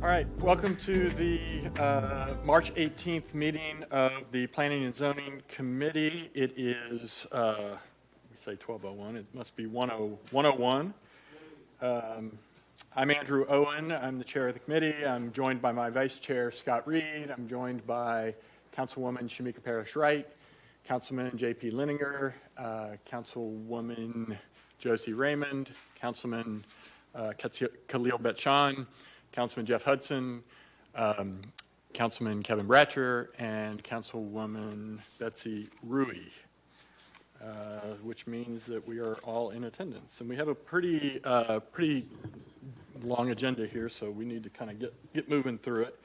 All right, welcome to the March 18th meeting of the Planning and Zoning Committee. It is, we say 12:01, it must be 1:01. I'm Andrew Owen, I'm the chair of the committee. I'm joined by my vice chair, Scott Reed. I'm joined by Councilwoman Shamika Parrish-Wright, Councilman J.P. Linninger, Councilwoman Josie Raymond, Councilman Khalil Bet-Shan, Councilman Jeff Hudson, Councilman Kevin Bratcher, and Councilwoman Betsy Rui, which means that we are all in attendance. And we have a pretty long agenda here, so we need to kind of get moving through it.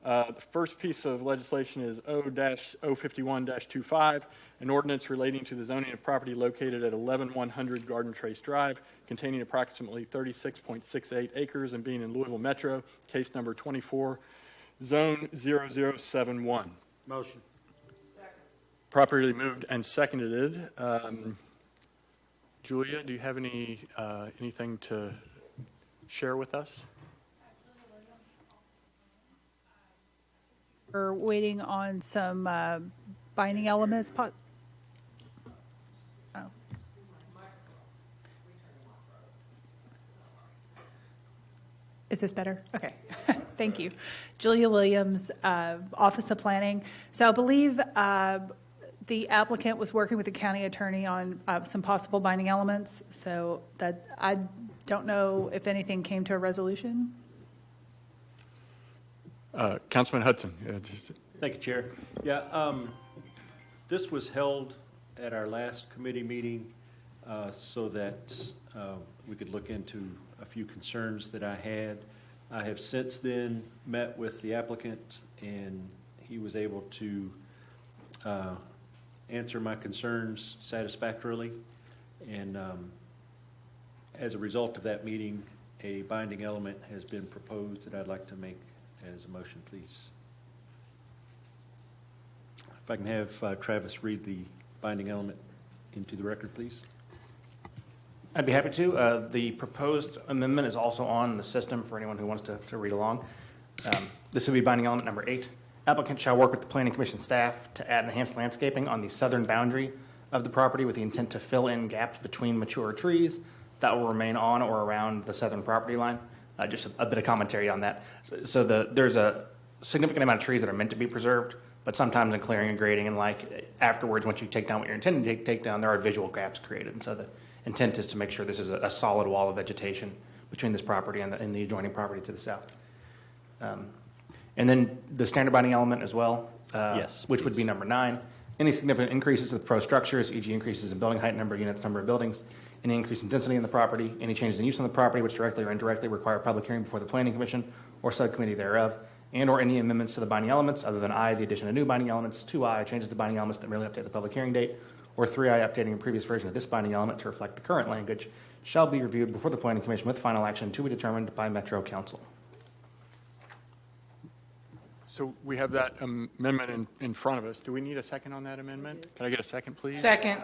The first piece of legislation is O-051-25, an ordinance relating to the zoning of property located at 11100 Garden Trace Drive, containing approximately 36.68 acres and being in Louisville Metro, case number 24, zone 0071. Motion. Second. Properly moved and seconded. Julia, do you have anything to share with us? We're waiting on some binding elements. Oh. Is this better? Okay. Thank you. Julia Williams, Office of Planning. So I believe the applicant was working with the county attorney on some possible binding elements. So that I don't know if anything came to a resolution. Councilman Hudson. Thank you, Chair. Yeah, this was held at our last committee meeting so that we could look into a few concerns that I had. I have since then met with the applicant, and he was able to answer my concerns satisfactorily. And as a result of that meeting, a binding element has been proposed that I'd like to make as a motion, please. If I can have Travis read the binding element into the record, please. I'd be happy to. The proposed amendment is also on the system for anyone who wants to read along. This would be binding element number 8. Applicant shall work with the Planning Commission staff to add enhanced landscaping on the southern boundary of the property with the intent to fill in gaps between mature trees that will remain on or around the southern property line. Just a bit of commentary on that. So there's a significant amount of trees that are meant to be preserved, but sometimes in clearing and grading and afterwards, once you take down what you're intending to take down, there are visual gaps created. And so the intent is to make sure this is a solid wall of vegetation between this property and the adjoining property to the south. And then the standard binding element as well, Yes, which would be number 9. Any significant increases to the pro structures, e.g. increases in building height, number of units, number of buildings, any increase in density in the property, any changes in use on the property which directly or indirectly require a public hearing before the Planning Commission or subcommittee thereof, and or any amendments to the binding elements other than I, the addition of new binding elements, 2I, changes to binding elements that merely update the public hearing date, or 3I, updating a previous version of this binding element to reflect the current language, shall be reviewed before the Planning Commission with final action to be determined by Metro Council. So we have that amendment in front of us. Do we need a second on that amendment? Can I get a second, please? Second.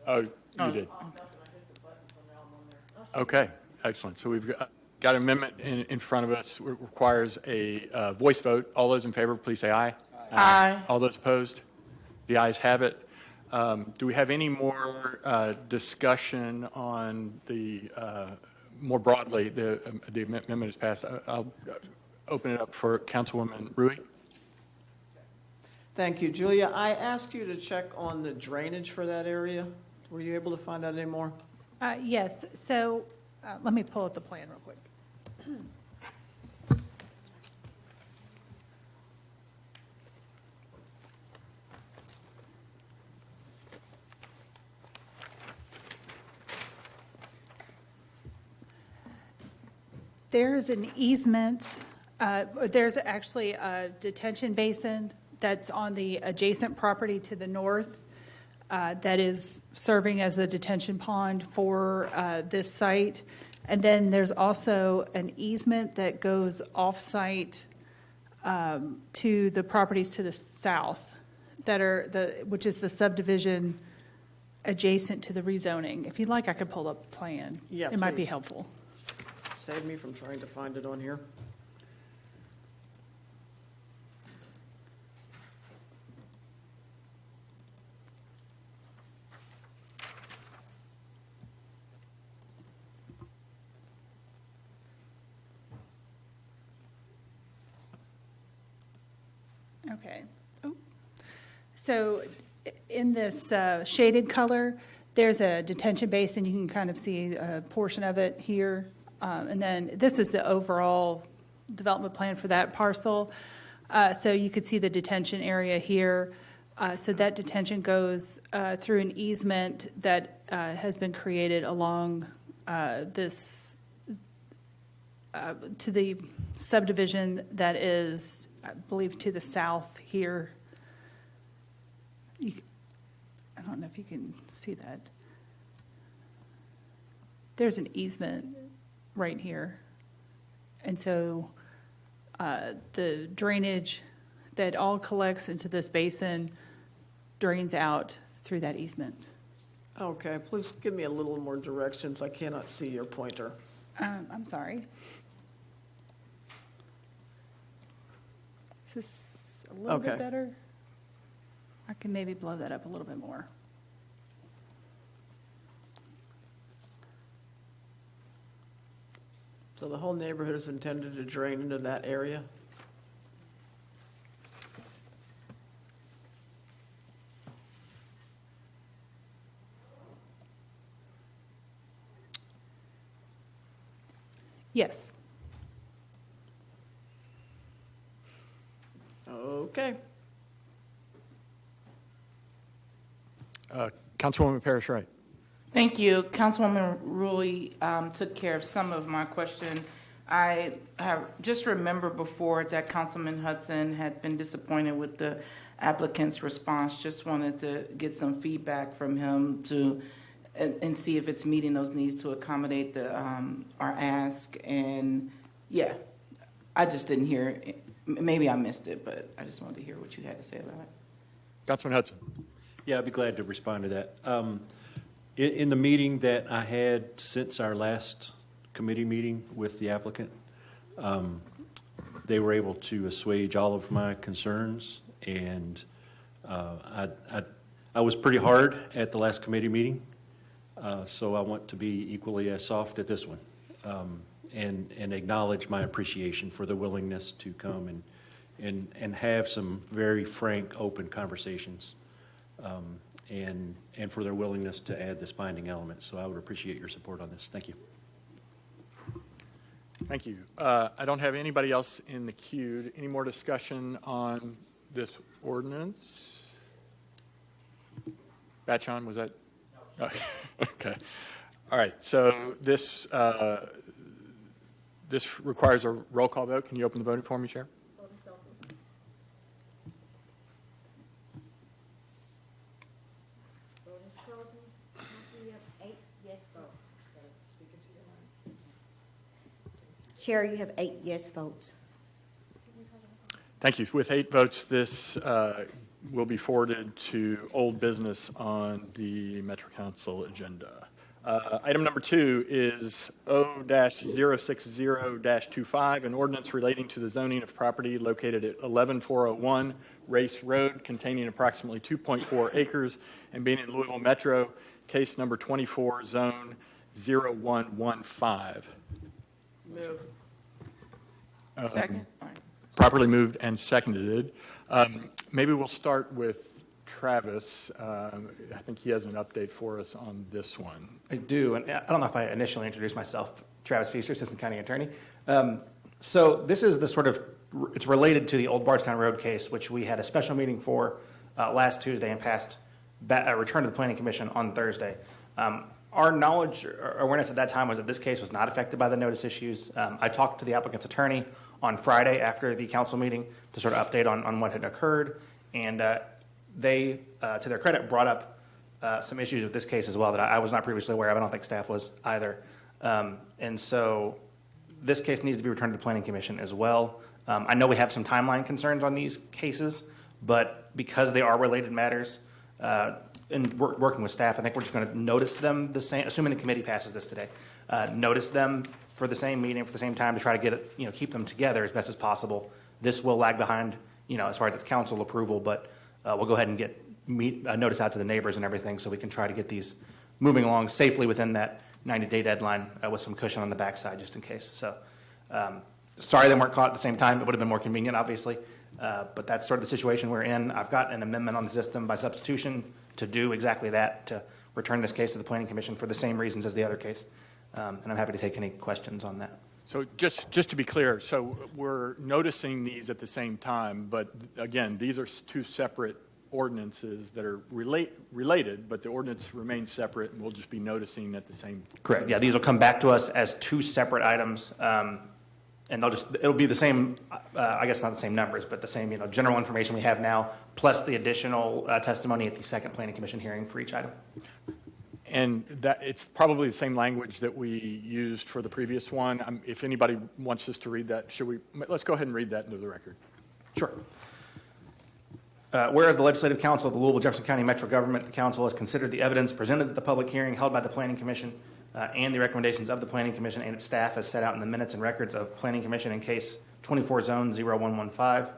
Oh, you did. Okay, excellent. So we've got an amendment in front of us. It requires a voice vote. All those in favor, please say aye. Aye. All those opposed? The ayes have it. Do we have any more discussion on the, more broadly, the amendment is passed? I'll open it up for Councilwoman Rui. Thank you. Julia, I asked you to check on the drainage for that area. Were you able to find out any more? Yes. So let me pull up the plan real quick. There's an easement. There's actually a detention basin that's on the adjacent property to the north that is serving as the detention pond for this site. And then there's also an easement that goes off-site to the properties to the south that are which is the subdivision adjacent to the rezoning. If you'd like, I could pull up a plan. Yeah, It might be please. helpful. Save me from trying to find it on here. Okay. Oh. So in this shaded color, there's a detention basin. You can kind of see a portion of it here. And then this is the overall development plan for that parcel. So you could see the detention area here. So that detention goes through an easement that has been created along this, to the subdivision that is, I believe, to the south here. I don't know if you can see that. There's an easement right here. And so the drainage that all collects into this basin drains out through that easement. Okay, please give me a little more directions. I cannot see your pointer. I'm sorry. Is this a little bit Okay. better? I can maybe blow that up a little bit more. So the whole neighborhood is intended to drain into that area? Yes. Okay. Councilwoman Parrish Wright. Thank you. Councilwoman Rulli took care of some of my question. I have just remembered before that Councilman Hudson had been disappointed with the applicant's response. Just wanted to get some feedback from him and see if it's meeting those needs to accommodate our ask. And yeah, I just didn't hear it. Maybe I missed it, but I just wanted to hear what you had to say about it. Councilman Hudson. Yeah, I'd be glad to respond to that. In the meeting that I had since our last committee meeting with the applicant, they were able to assuage all of my concerns, and I was pretty hard at the last committee meeting, so I want to be equally as soft at this one, and acknowledge my appreciation for the willingness to come and have some very frank, open conversations. And for their willingness to add this binding element. So I would appreciate your support on this. Thank you. Thank you. I don't have anybody else in the queue. Any more discussion on this ordinance? Batchon, was that? Oh, okay. All right. So this requires a roll call vote. Can you open the voting for me, Chair? Chair, you have 8 yes votes. Thank you. With 8 votes, this will be forwarded to old business on the Metro Council agenda. Item number 2 is O-060-25, an ordinance relating to the zoning of property located at 11401 Race Road, containing approximately 2.4 acres and being in Louisville Metro, case number 24, zone 0115. Move. Second? All right. Properly moved and seconded. Maybe we'll start with Travis. I think he has an update for us on this one. I do, and I don't know if I initially introduced myself. Travis Feaster, Assistant County Attorney. So this is the sort of, it's related to the Old Bardstown Road case, which we had a special meeting for last Tuesday and passed a return to the Planning Commission on Thursday. Our knowledge or awareness at that time was that this case was not affected by the notice issues. I talked to the applicant's attorney on Friday after the council meeting to sort of update on what had occurred, and they, to their credit, brought up some issues with this case as well that I was not previously aware of. I don't think staff was either. And so this case needs to be returned to the Planning Commission as well. I know we have some timeline concerns on these cases, but because they are related matters, and working with staff, I think we're just going to notice them the same, assuming the committee passes this today, notice them for the same meeting, for the same time, to try to get it, keep them together as best as possible. This will lag behind, as far as its council approval, but we'll go ahead and get notice out to the neighbors and everything so we can try to get these moving along safely within that 90-day deadline with some cushion on the backside just in case. So sorry they weren't caught at the same time. It would have been more convenient, obviously. But that's sort of the situation we're in. I've got an amendment on the system by substitution to do exactly that, to return this case to the Planning Commission for the same reasons as the other case. And I'm happy to take any questions on that. So just to be clear, so we're noticing these at the same time, but again, these are two separate ordinances that are related, but the ordinance remains separate, and we'll just be noticing at the same. Correct. Yeah, these will come back to us as two separate items, and it'll be the same, I guess not the same numbers, but the same, general information we have now, plus the additional testimony at the second Planning Commission hearing for each item. And that, it's probably the same language that we used for the previous one. If anybody wants us to read that, let's go ahead and read that into the record. Sure. Whereas the Legislative Council of the Louisville Jefferson County Metro Government, the council has considered the evidence presented at the public hearing held by the Planning Commission and the recommendations of the Planning Commission and its staff as set out in the minutes and records of Planning Commission in case 24 zone 0115.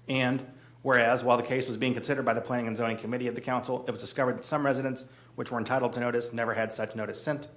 And whereas while the case was being considered by the Planning and Zoning Committee of the council, it was discovered that some residents which were entitled to notice never had such notice sent.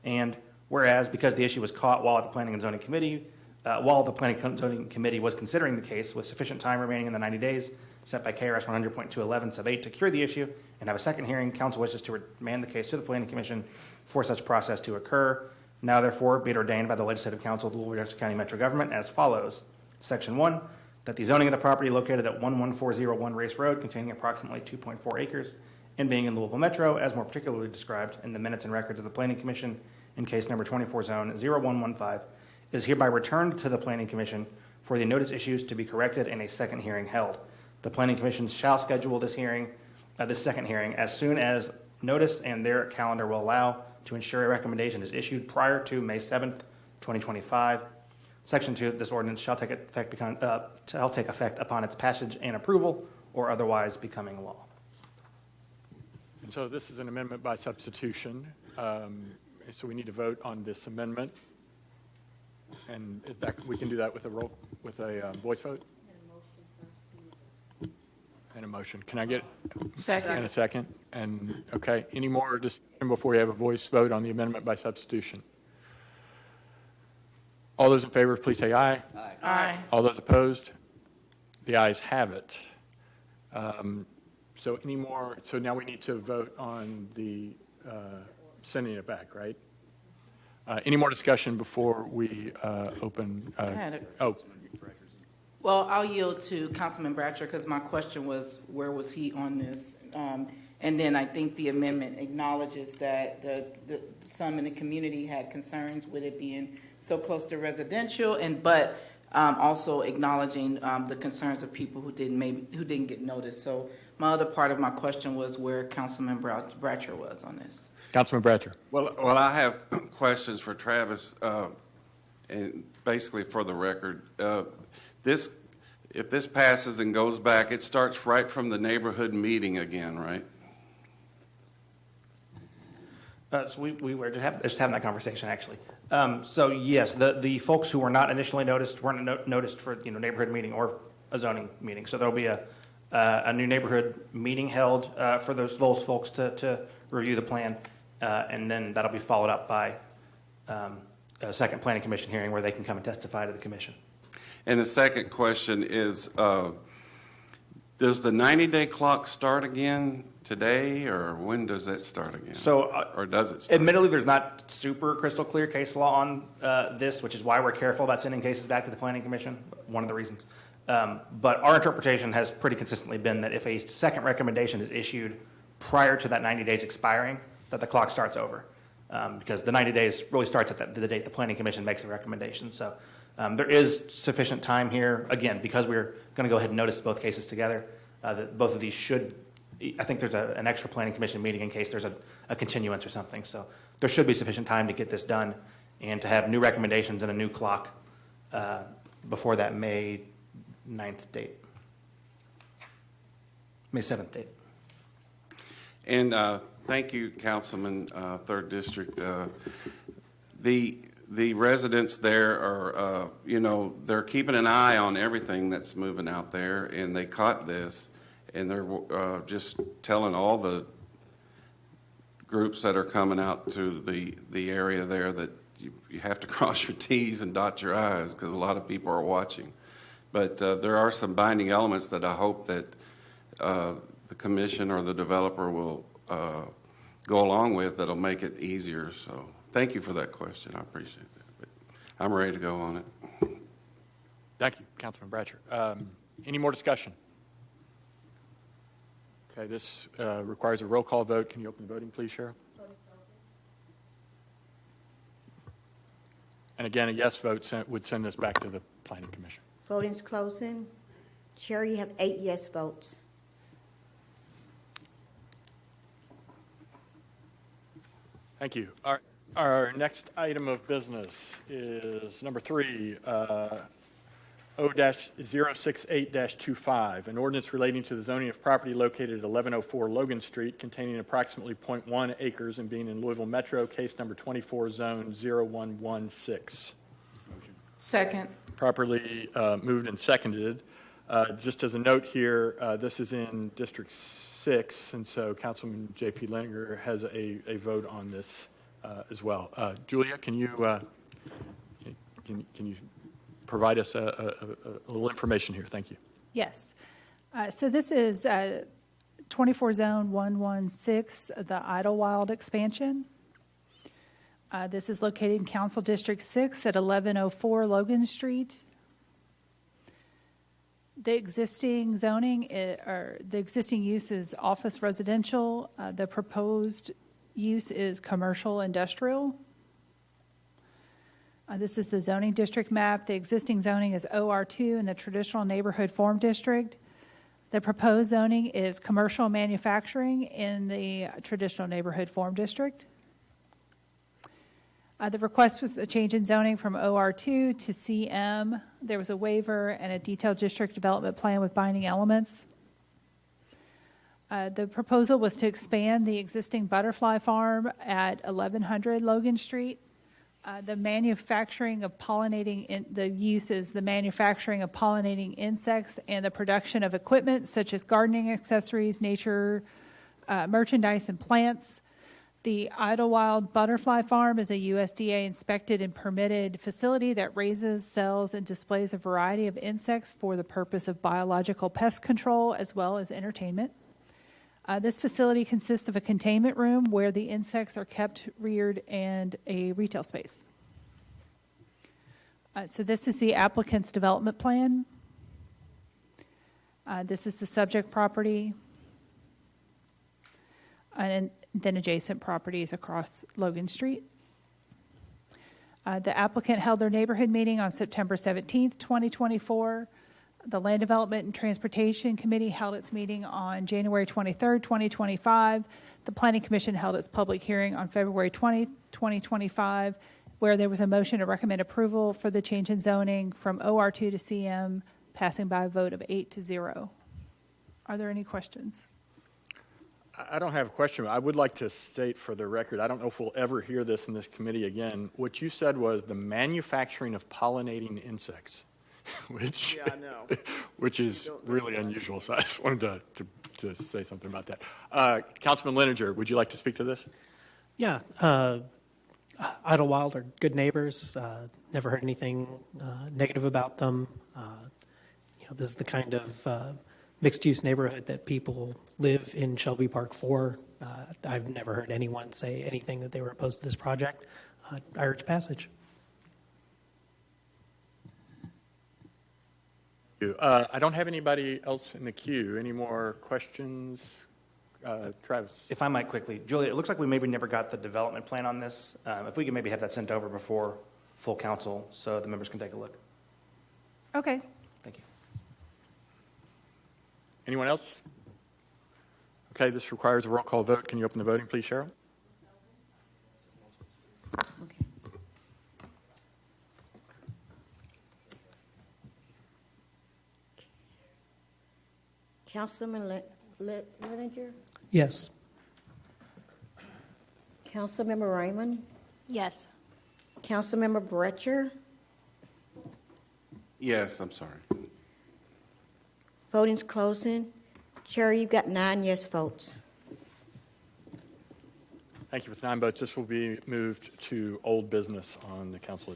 And whereas because the issue was caught while at the Planning and Zoning Committee, while the Planning and Zoning Committee was considering the case with sufficient time remaining in the 90 days set by KRS 100.211 sub 8 to cure the issue and have a second hearing, council wishes to remand the case to the Planning Commission for such process to occur. Now therefore be it ordained by the Legislative Council of the Louisville Jefferson County Metro Government as follows. Section 1, that the zoning of the property located at 11401 Race Road containing approximately 2.4 acres and being in Louisville Metro, as more particularly described in the minutes and records of the Planning Commission in case number 24 zone 0115, is hereby returned to the Planning Commission for the notice issues to be corrected and a second hearing held. The Planning Commission shall schedule this second hearing as soon as notice and their calendar will allow to ensure a recommendation is issued prior to May 7th, 2025. Section 2, this ordinance shall take effect upon its passage and approval or otherwise becoming law. And so this is an amendment by substitution. So we need to vote on this amendment. And we can do that with a voice vote? And a motion. Can I get Second. and a second? And, okay, any more discussion before we have a voice vote on the amendment by substitution? All those in favor, please say aye. Aye. All those opposed? The ayes have it. So any more, so now we need to vote on the sending it back, right? Any more discussion before we open? Well, I'll yield to Councilman Bratcher because my question was, where was he on this? And then I think the amendment acknowledges that some in the community had concerns with it being so close to residential, but also acknowledging the concerns of people who didn't get noticed. So my other part of my question was where Councilman Bratcher was on this. Councilman Bratcher. Well, I have questions for Travis, and basically for the record. If this passes and goes back, it starts right from the neighborhood meeting again, right? So we were just having that conversation, actually. So yes, the folks who were not initially noticed weren't noticed for neighborhood meeting or a zoning meeting. So there'll be a new neighborhood meeting held for those folks to review the plan, and then that'll be followed up by a second Planning Commission hearing where they can come and testify to the commission. And the second question is, does the 90-day clock start again today, or when does that start again? Or does it start? Admittedly, there's not super crystal clear case law on this, which is why we're careful about sending cases back to the Planning Commission, one of the reasons. But our interpretation has pretty consistently been that if a second recommendation is issued prior to that 90 days expiring, that the clock starts over. Because the 90 days really starts at the date the Planning Commission makes a recommendation. So there is sufficient time here, again, because we're going to go ahead and notice both cases together, that both of these should, I think there's an extra Planning Commission meeting in case there's a continuance or something. So there should be sufficient time to get this done and to have new recommendations and a new clock before that May 9th date. May 7th date. And thank you, Councilman, 3rd District. The residents there are, they're keeping an eye on everything that's moving out there, and they caught this, and they're just telling all the groups that are coming out to the area there that you have to cross your T's and dot your I's because a lot of people are watching. But there are some binding elements that I hope that the commission or the developer will go along with that'll make it easier. So thank you for that question. I appreciate that. But I'm ready to go on it. Thank you, Councilman Bratcher. Any more discussion? Okay, this requires a roll call vote. Can you open the voting, please, Cheryl? And again, a yes vote would send this back to the Planning Commission. Voting's closing. Chair, you have 8 yes votes. Thank you. Our next item of business is number 3, O-068-25, an ordinance relating to the zoning of property located at 1104 Logan Street containing approximately .1 acres and being in Louisville Metro, case number 24, zone 0116. Second. Properly moved and seconded. Just as a note here, this is in District 6, and so Councilman J.P. Leninger has a vote on this as well. Julia, can you provide us a little information here? Thank you. Yes. So this is 24 Zone 116, the Idlewild expansion. This is located in Council District 6 at 1104 Logan Street. The existing zoning, or the existing use is office residential. The proposed use is commercial industrial. This is the zoning district map. The existing zoning is OR2 in the traditional neighborhood form district. The proposed zoning is commercial manufacturing in the traditional neighborhood form district. The request was a change in zoning from OR2 to CM. There was a waiver and a detailed district development plan with binding elements. The proposal was to expand the existing butterfly farm at 1100 Logan Street. The manufacturing of pollinating, the use is the manufacturing of pollinating insects and the production of equipment such as gardening accessories, nature, merchandise, and plants. The Idlewild Butterfly Farm is a USDA inspected and permitted facility that raises, sells, and displays a variety of insects for the purpose of biological pest control as well as entertainment. This facility consists of a containment room where the insects are kept, reared, and a retail space. So this is the applicant's development plan. This is the subject property. And then adjacent properties across Logan Street. The applicant held their neighborhood meeting on September 17th, 2024. The Land Development and Transportation Committee held its meeting on January 23rd, 2025. The Planning Commission held its public hearing on February 20th, 2025, where there was a motion to recommend approval for the change in zoning from OR2 to CM, passing by a vote of 8-0. Are there any questions? I don't have a question. I would like to state for the record, I don't know if we'll ever hear this in this committee again. What you said was the manufacturing of pollinating insects, which, Yeah, I know. which is really unusual. So I just wanted to say something about that. Councilman Leninger, would you like to speak to this? Yeah, Idlewild are good neighbors. Never heard anything negative about them. This is the kind of mixed-use neighborhood that people live in Shelby Park for. I've never heard anyone say anything that they were opposed to this project. I urge passage. I don't have anybody else in the queue. Any more questions? Travis? If I might quickly, Julia, it looks like we maybe never got the development plan on this. If we could maybe have that sent over before full council so the members can take a look. Okay. Thank you. Anyone else? Okay, this requires a roll call vote. Can you open the voting, please, Cheryl? Okay. Councilman Leninger? Yes. Councilmember Raymond? Yes. Councilmember Bretcher? Yes, I'm sorry. Voting's closing. Chair, you've got 9 yes votes. Thank you. With 9 votes, this will be moved to old business on the council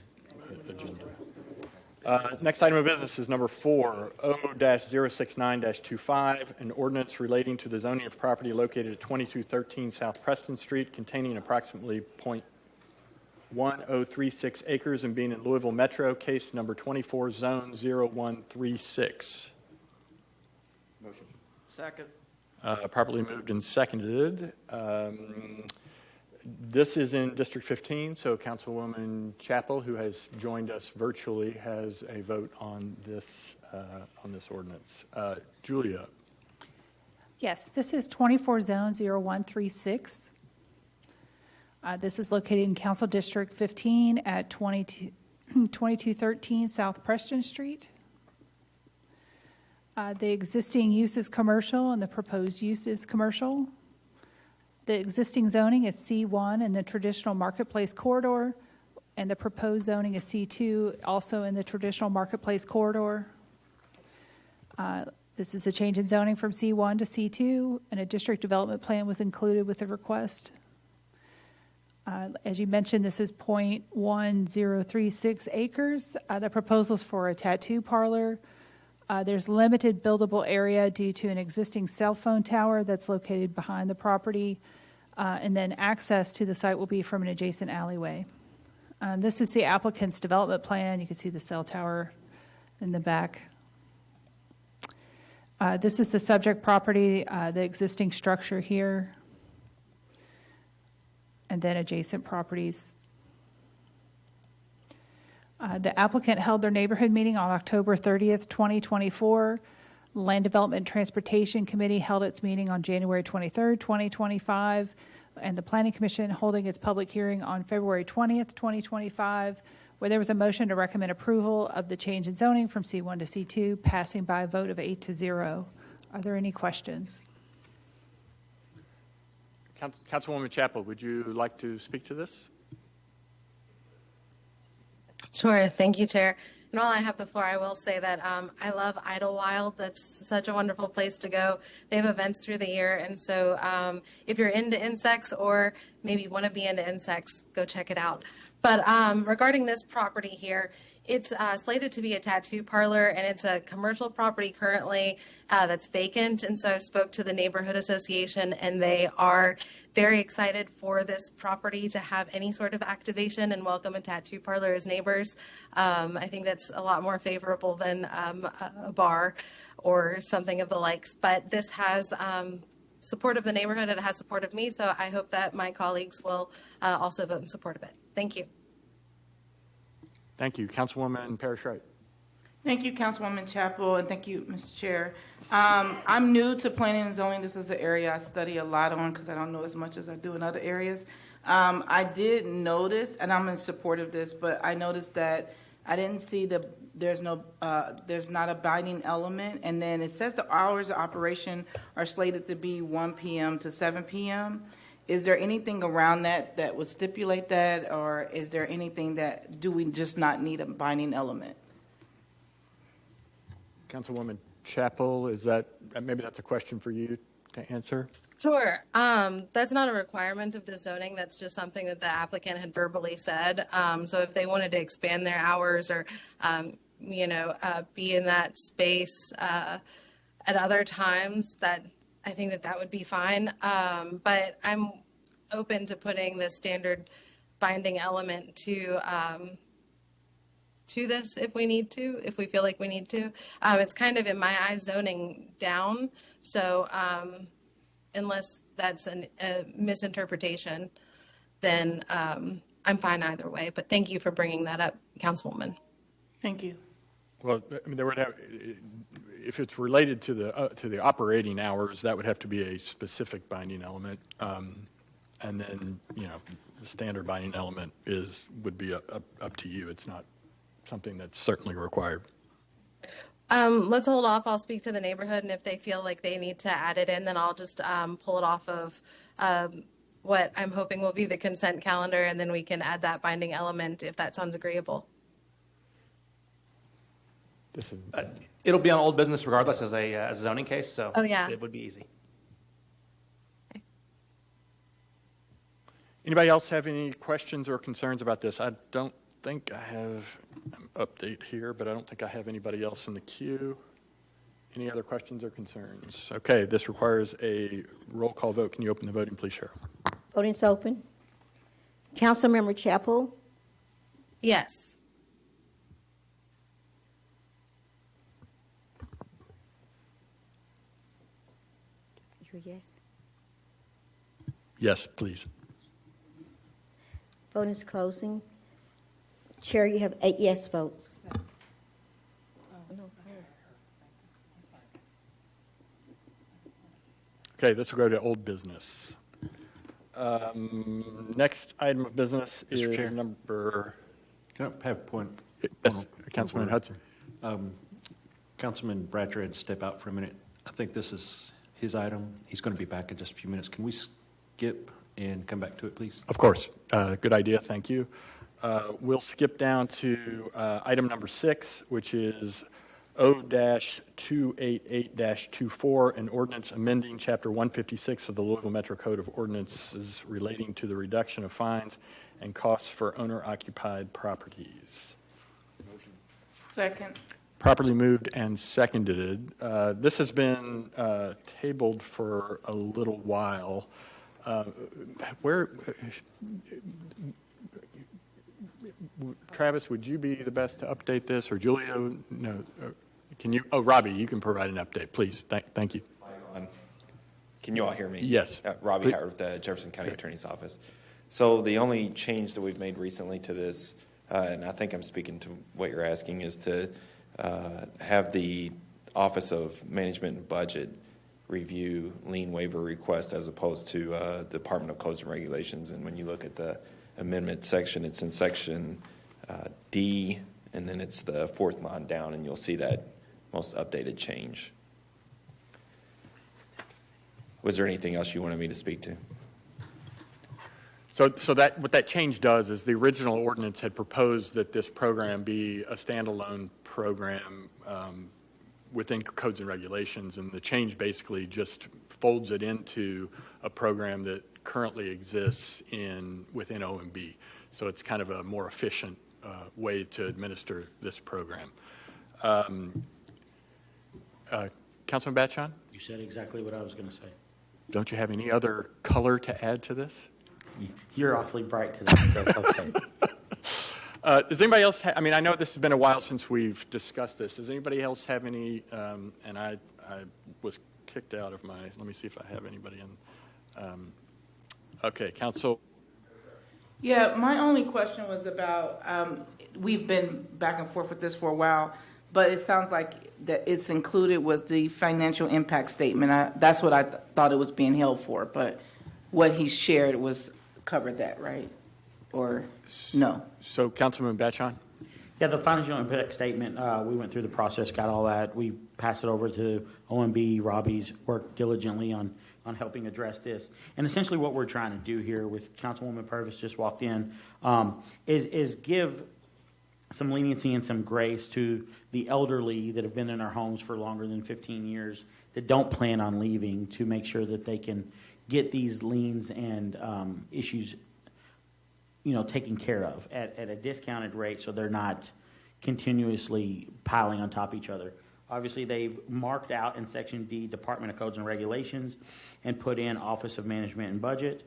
agenda. Next item of business is number 4, O-069-25, an ordinance relating to the zoning of property located at 2213 South Preston Street containing approximately .1036 acres and being in Louisville Metro, case number 24, zone 0136. Second. Properly moved and seconded. This is in District 15, so Councilwoman Chapel, who has joined us virtually, has a vote on this ordinance. Julia? Yes, this is 24 Zone 0136. This is located in Council District 15 at 2213 South Preston Street. The existing use is commercial and the proposed use is commercial. The existing zoning is C1 in the traditional marketplace corridor, and the proposed zoning is C2, also in the traditional marketplace corridor. This is a change in zoning from C1 to C2, and a district development plan was included with the request. As you mentioned, this is .1036 acres. The proposal is for a tattoo parlor. There's limited buildable area due to an existing cell phone tower that's located behind the property, and then access to the site will be from an adjacent alleyway. This is the applicant's development plan. You can see the cell tower in the back. This is the subject property, the existing structure here, and then adjacent properties. The applicant held their neighborhood meeting on October 30th, 2024. Land Development and Transportation Committee held its meeting on January 23rd, 2025, and the Planning Commission holding its public hearing on February 20th, 2025, where there was a motion to recommend approval of the change in zoning from C1 to C2, passing by a vote of 8-0. Are there any questions? Councilwoman Chapel, would you like to speak to this? Sure. Thank you, Chair. And while I have the floor, I will say that I love Idlewild. That's such a wonderful place to go. They have events through the year. And so if you're into insects or maybe want to be into insects, go check it out. But regarding this property here, it's slated to be a tattoo parlor, and it's a commercial property currently that's vacant. And so I spoke to the neighborhood association, and they are very excited for this property to have any sort of activation and welcome a tattoo parlor as neighbors. I think that's a lot more favorable than a bar or something of the likes. But this has support of the neighborhood, and it has support of me. So I hope that my colleagues will also vote in support of it. Thank you. Thank you. Councilwoman Parrish-Wright. Thank you, Councilwoman Chapel, and thank you, Mr. Chair. I'm new to planning and zoning. This is an area I study a lot on because I don't know as much as I do in other areas. I did notice, and I'm in support of this, but I noticed that I didn't see there's not a binding element, and then it says the hours of operation are slated to be 1 p.m. to 7 p.m. Is there anything around that would stipulate that, or is there anything that, do we just not need a binding element? Councilwoman Chapel, is that, maybe that's a question for you to answer? Sure. That's not a requirement of the zoning. That's just something that the applicant had verbally said. So if they wanted to expand their hours or, be in that space at other times, that I think that would be fine. But I'm open to putting the standard binding element to this if we need to, if we feel like we need to. It's kind of, in my eyes, zoning down. So unless that's a misinterpretation, then I'm fine either way. But thank you for bringing that up, Councilwoman. Thank you. Well, I mean, there would have, if it's related to the operating hours, that would have to be a specific binding element. And then, the standard binding element would be up to you. It's not something that's certainly required. Let's hold off. I'll speak to the neighborhood, and if they feel like they need to add it in, then I'll just pull it off of what I'm hoping will be the consent calendar, and then we can add that binding element if that sounds agreeable. It'll be on old business regardless as a zoning case, so Oh, yeah. it would be easy. Anybody else have any questions or concerns about this? I don't think I have. update here, but I don't think I have anybody else in the queue. Any other questions or concerns? Okay, this requires a roll call vote. Can you open the voting, please, Cheryl? Voting's open. Councilmember Chapel, Yes. you're a yes. Yes, please. Voting's closing. Chair, you have 8 yes votes. Okay, this will go to old business. Next item of business is Mr. Chair. number, Can I have a point? yes, Councilman Hudson. Councilman Bratcher had to step out for a minute. I think this is his item. He's going to be back in just a few minutes. Can we skip and come back to it, please? Of course, good idea, thank you. We'll skip down to item number 6, which is O-288-24, an ordinance amending Chapter 156 of the Louisville Metro Code of Ordinances relating to the reduction of fines and costs for owner-occupied properties. Second. Properly moved and seconded. This has been tabled for a little while. Travis, would you be the best to update this, or Julio? No. Can you? Oh, Robbie, you can provide an update, please. Thank you. Can you all hear me? Yes. Robbie Howard with the Jefferson County Attorney's Office. So the only change that we've made recently to this, and I think I'm speaking to what you're asking, is to have the Office of Management and Budget review lien waiver request as opposed to the Department of Codes and Regulations. And when you look at the amendment section, it's in section D, and then it's the 4th line down, and you'll see that most updated change. Was there anything else you wanted me to speak to? So that what that change does is the original ordinance had proposed that this program be a standalone program within codes and regulations, and the change basically just folds it into a program that currently exists within OMB. So it's kind of a more efficient way to administer this program. Councilman Batchon, You said exactly what I was going to say. don't you have any other color to add to this? You're awfully bright today, so it's okay. Does anybody else I mean, I know this has been a while since we've discussed this. Does anybody else have any, and I was kicked out of my, let me see if I have anybody in. Okay, Council. Yeah, my only question was about, we've been back and forth with this for a while, but it sounds like that it's included was the financial impact statement. That's what I thought it was being held for, but what he shared was covered that, right? Or no? So Councilman Batchon? Yeah, the financial impact statement, we went through the process, got all that. We passed it over to OMB. Robbie's worked diligently on helping address this. And essentially what we're trying to do here with Councilwoman Purvis just walked in is give some leniency and some grace to the elderly that have been in our homes for longer than 15 years that don't plan on leaving, to make sure that they can get these liens and issues taken care of at a discounted rate, so they're not continuously piling on top of each other. Obviously, they've marked out in Section D, Department of Codes and Regulations, and put in Office of Management and Budget.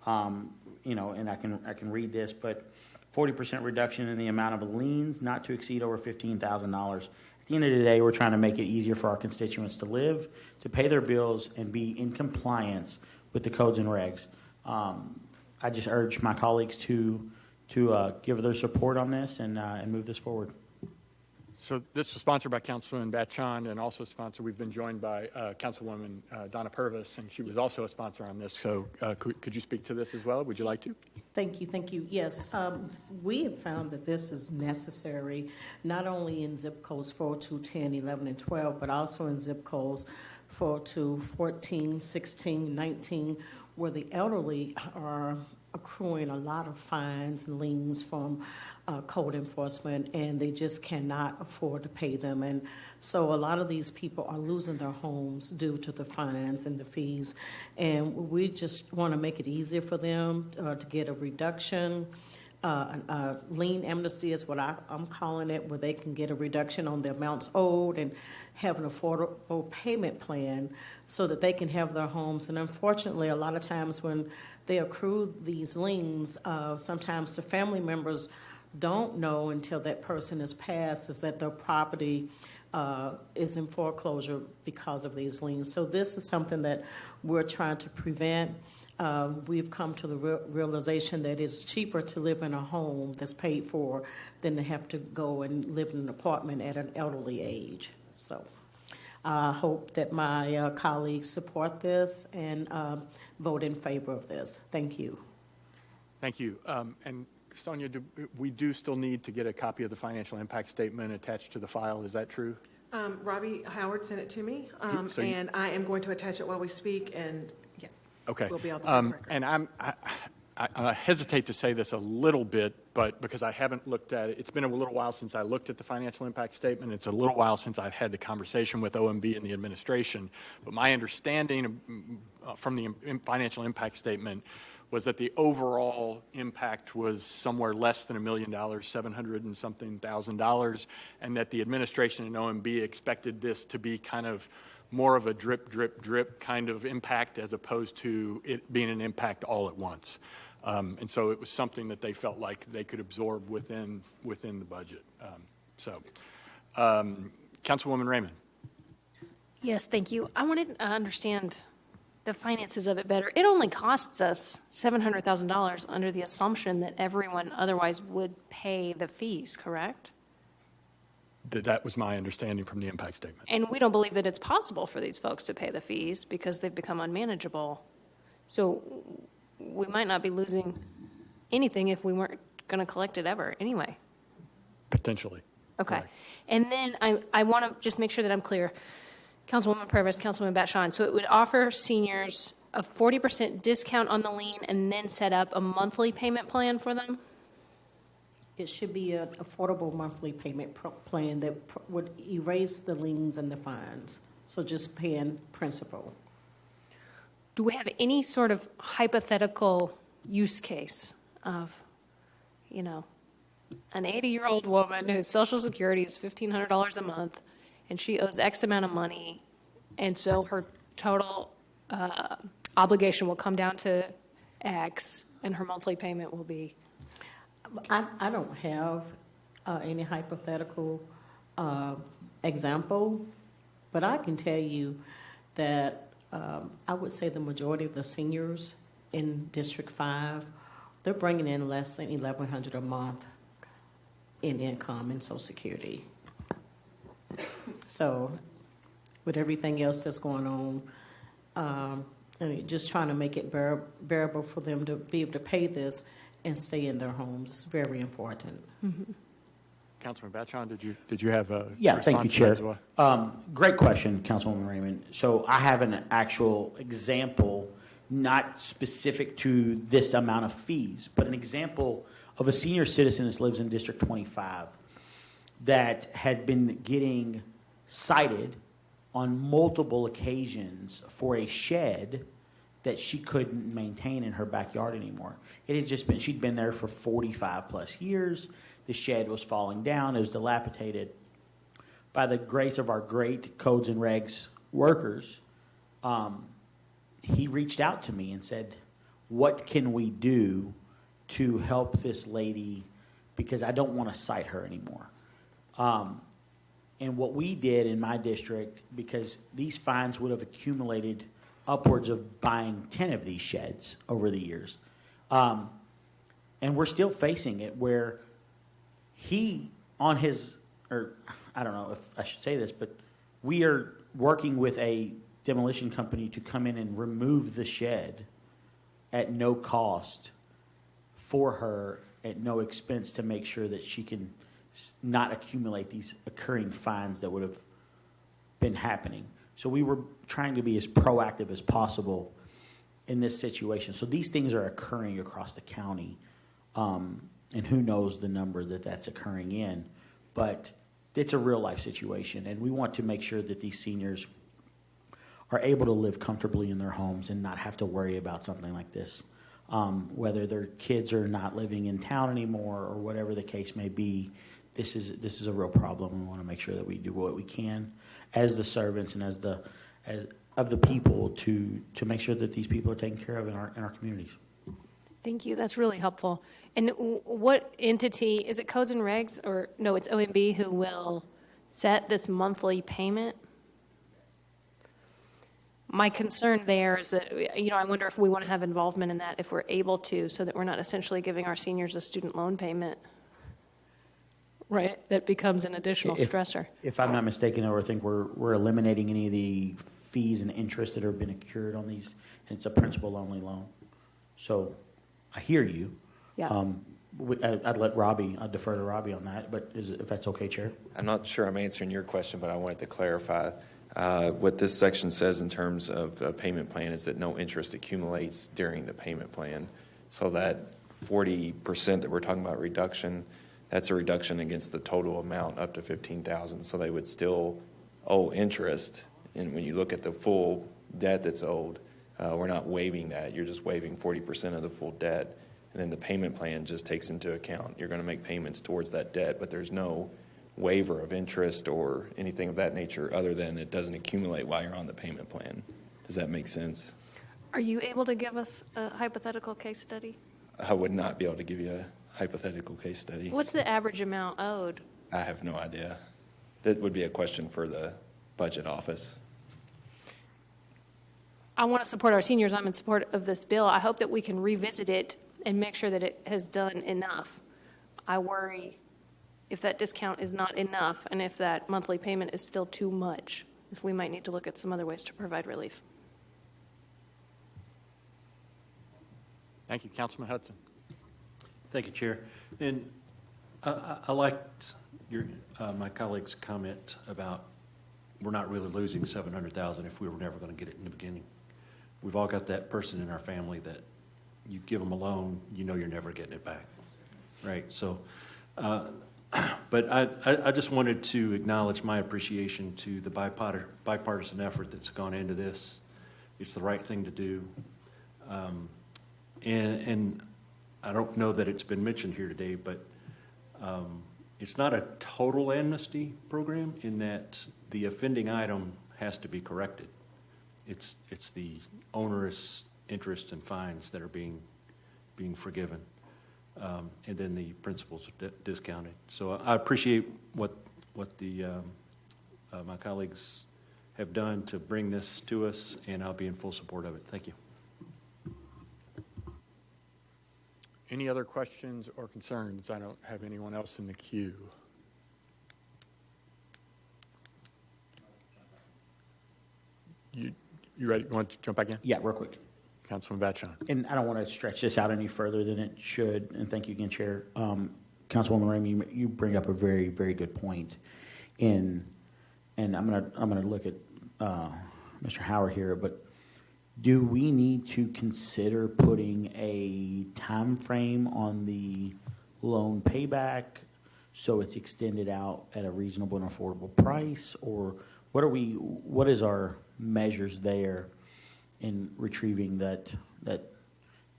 And I can read this, but 40% reduction in the amount of liens not to exceed over $15,000. At the end of the day, we're trying to make it easier for our constituents to live, to pay their bills, and be in compliance with the codes and regs. I just urge my colleagues to give their support on this and move this forward. So this was sponsored by Councilman Batchon, and also sponsored, we've been joined by Councilwoman Donna Purvis, and she was also a sponsor on this. So could you speak to this as well? Would you like to? Thank you. Yes, we have found that this is necessary, not only in zip codes 402, 10, 11, and 12, but also in zip codes 402, 14, 16, 19, where the elderly are accruing a lot of fines and liens from code enforcement, and they just cannot afford to pay them. And so a lot of these people are losing their homes due to the fines and the fees. And we just want to make it easier for them to get a reduction. lien amnesty is what I'm calling it, where they can get a reduction on the amounts owed and have an affordable payment plan so that they can have their homes. And unfortunately, a lot of times when they accrue these liens, sometimes the family members don't know until that person is passed is that their property is in foreclosure because of these liens. So this is something that we're trying to prevent. We've come to the realization that it's cheaper to live in a home that's paid for than to have to go and live in an apartment at an elderly age. So I hope that my colleagues support this and vote in favor of this. Thank you. Thank you. And Sonia, we do still need to get a copy of the financial impact statement attached to the file. Is that true? Robbie Howard sent it to me, So you- and I am going to attach it while we speak, and yeah, Okay. we'll be on the record. And I hesitate to say this a little bit, but because I haven't looked at it, it's been a little while since I looked at the financial impact statement. It's a little while since I've had the conversation with OMB and the administration. But my understanding from the financial impact statement was that the overall impact was somewhere less than $1 million, $700 and something thousand, and that the administration and OMB expected this to be kind of more of a drip, drip, drip kind of impact as opposed to it being an impact all at once. And so it was something that they felt like they could absorb within the budget. Councilwoman Raymond. Yes, thank you. I wanted to understand the finances of it better. It only costs us $700,000 under the assumption that everyone otherwise would pay the fees, correct? That was my understanding from the impact statement. And we don't believe that it's possible for these folks to pay the fees because they've become unmanageable. So we might not be losing anything if we weren't going to collect it ever anyway. Potentially. Okay. Correct. And then I want to just make sure that I'm clear. Councilwoman Purvis, Councilwoman Batshon, so it would offer seniors a 40% discount on the lien and then set up a monthly payment plan for them? It should be an affordable monthly payment plan that would erase the liens and the fines. So just paying principal. Do we have any sort of hypothetical use case of, an 80-year-old woman whose Social Security is $1,500 a month, and she owes X amount of money, and so her total obligation will come down to X, and her monthly payment will be? I don't have any hypothetical example, but I can tell you that I would say the majority of the seniors in District 5, they're bringing in less than $1,100 a month in income and Social Security. So with everything else that's going on, just trying to make it bearable for them to be able to pay this and stay in their homes is very important. Mm-hmm. Councilman Batshon, did you have a Yeah, thank you, response to that Chair. as well? Great question, Councilwoman Raymond. So I have an actual example, not specific to this amount of fees, but an example of a senior citizen that lives in District 25 that had been getting cited on multiple occasions for a shed that she couldn't maintain in her backyard anymore. It had just been, she'd been there for 45 plus years. The shed was falling down. It was dilapidated. By the grace of our great codes and regs workers, he reached out to me and said, what can we do to help this lady, because I don't want to cite her anymore. And what we did in my district, because these fines would have accumulated upwards of buying 10 of these sheds over the years. And we're still facing it where he, on his, or I don't know if I should say this, but we are working with a demolition company to come in and remove the shed at no cost for her, at no expense, to make sure that she can not accumulate these occurring fines that would have been happening. So we were trying to be as proactive as possible in this situation. So these things are occurring across the county, and who knows the number that's occurring in, but it's a real life situation, and we want to make sure that these seniors are able to live comfortably in their homes and not have to worry about something like this whether their kids are not living in town anymore or whatever the case may be. This is a real problem. We want to make sure that we do what we can as the servants and as of the people to make sure that these people are taken care of in our communities. Thank you. That's really helpful. And what entity, is it Codes and Regs, or no, it's OMB who will set this monthly payment? My concern there is that, I wonder if we want to have involvement in that if we're able to, so that we're not essentially giving our seniors a student loan payment, right? That becomes an additional stressor. If I'm not mistaken, I think we're eliminating any of the fees and interest that have been accrued on these, and it's a principal-only loan. So I hear you. Yeah. I'd defer to Robbie on that, but if that's okay, Chair? I'm not sure I'm answering your question, but I wanted to clarify. What this section says in terms of a payment plan is that no interest accumulates during the payment plan. So that 40% that we're talking about reduction, that's a reduction against the total amount up to $15,000. So they would still owe interest. And when you look at the full debt that's owed, we're not waiving that. You're just waiving 40% of the full debt. And then the payment plan just takes into account you're going to make payments towards that debt, but there's no waiver of interest or anything of that nature other than it doesn't accumulate while you're on the payment plan. Does that make sense? Are you able to give us a hypothetical case study? I would not be able to give you a hypothetical case study. What's the average amount owed? I have no idea. That would be a question for the budget office. I want to support our seniors. I'm in support of this bill. I hope that we can revisit it and make sure that it has done enough. I worry if that discount is not enough and if that monthly payment is still too much, if we might need to look at some other ways to provide relief. Thank you, Councilman Hudson. Thank you, Chair. And I liked my colleague's comment about we're not really losing $700,000 if we were never going to get it in the beginning. We've all got that person in our family that you give them a loan, you know you're never getting it back, right? So, but I just wanted to acknowledge my appreciation to the bipartisan effort that's gone into this. It's the right thing to do. And I don't know that it's been mentioned here today, but it's not a total amnesty program in that the offending item has to be corrected. It's the onerous interest and fines that are being forgiven, and then the principals are discounted. So I appreciate what the my colleagues have done to bring this to us, and I'll be in full support of it. Thank you. Any other questions or concerns? I don't have anyone else in the queue. You ready? You want to jump back in? Yeah, real quick. Councilman Batchon. And I don't want to stretch this out any further than it should, and thank you again, Chair. Councilwoman Ramey, you bring up a very, very good point. And I'm gonna look at Mr. Howard here, but do we need to consider putting a time frame on the loan payback so it's extended out at a reasonable and affordable price, or what is our measures there in retrieving that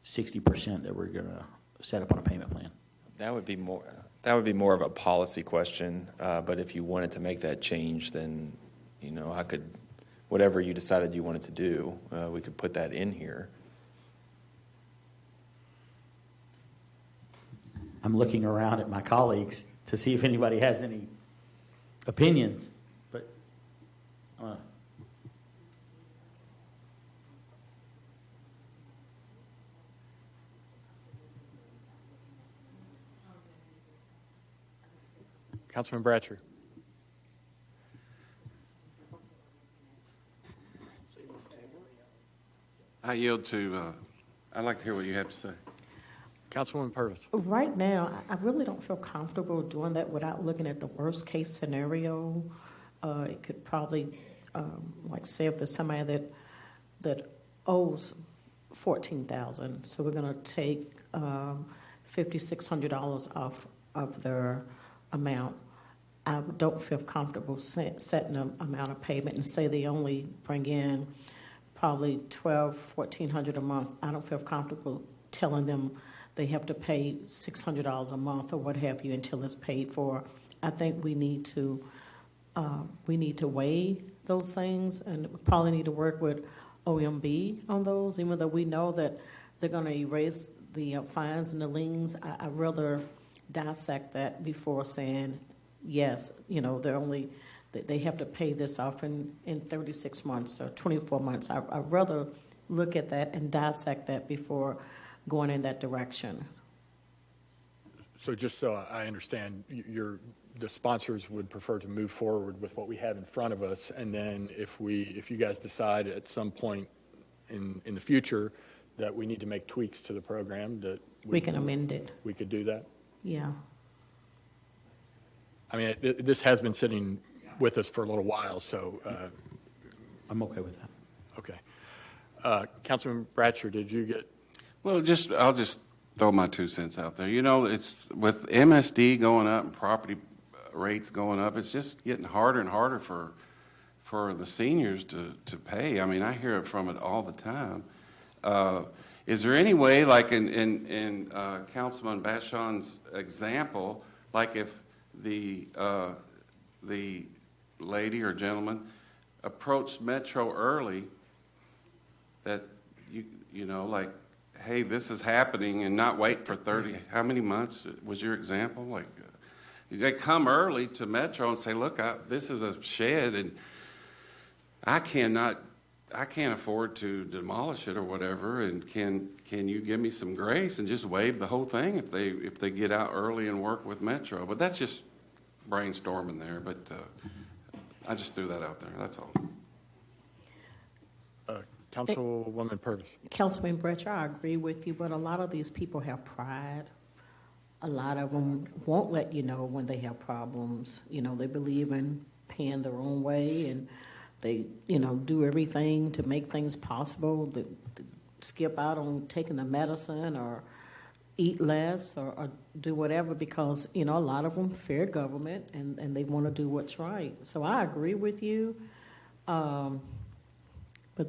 60% that we're going to set up on a payment plan? That would be more of a policy question. But if you wanted to make that change, then I could, whatever you decided you wanted to do, we could put that in here. I'm looking around at my colleagues to see if anybody has any opinions, but Councilman Bratcher. I yield to, I'd like to hear what you have to say. Councilwoman Purvis. Right now, I really don't feel comfortable doing that without looking at the worst-case scenario. It could probably, like say if there's somebody that owes $14,000, so we're going to take $5,600 off of their amount. I don't feel comfortable setting an amount of payment and say they only bring in probably $1,200, $1,400 a month. I don't feel comfortable telling them they have to pay $600 a month or what have you until it's paid for. I think we need to weigh those things, and probably need to work with OMB on those, even though we know that they're going to erase the fines and the liens. I'd rather dissect that before saying, yes, they have to pay this off in 36 months or 24 months. I'd rather look at that and dissect that before going in that direction. So just so I understand, the sponsors would prefer to move forward with what we have in front of us, and then if you guys decide at some point in the future that we need to make tweaks to the program, that we can amend it. We could do that? Yeah. I mean, this has been sitting with us for a little while, so. I'm okay with that. Okay. Councilman Bratcher, did you get? Well, I'll just throw my 2 cents out there. It's with MSD going up and property rates going up, it's just getting harder and harder for the seniors to pay. I mean, I hear it from it all the time. Is there any way, like in Councilman Bashon's example, like if the lady or gentleman approached Metro early, that like, hey, this is happening, and not wait for 30, how many months was your example? Like, they come early to Metro and say, look, this is a shed, and I can't afford to demolish it or whatever, and can you give me some grace and just waive the whole thing if they get out early and work with Metro? But that's just brainstorming there, but I just threw that out there, that's all. Councilwoman Purvis. Councilman Bratcher, I agree with you, but a lot of these people have pride. A lot of them won't let you know when they have problems. They believe in paying their own way, and they, do everything to make things possible, to skip out on taking the medicine or eat less or do whatever because, a lot of them fear government and they want to do what's right. So I agree with you, but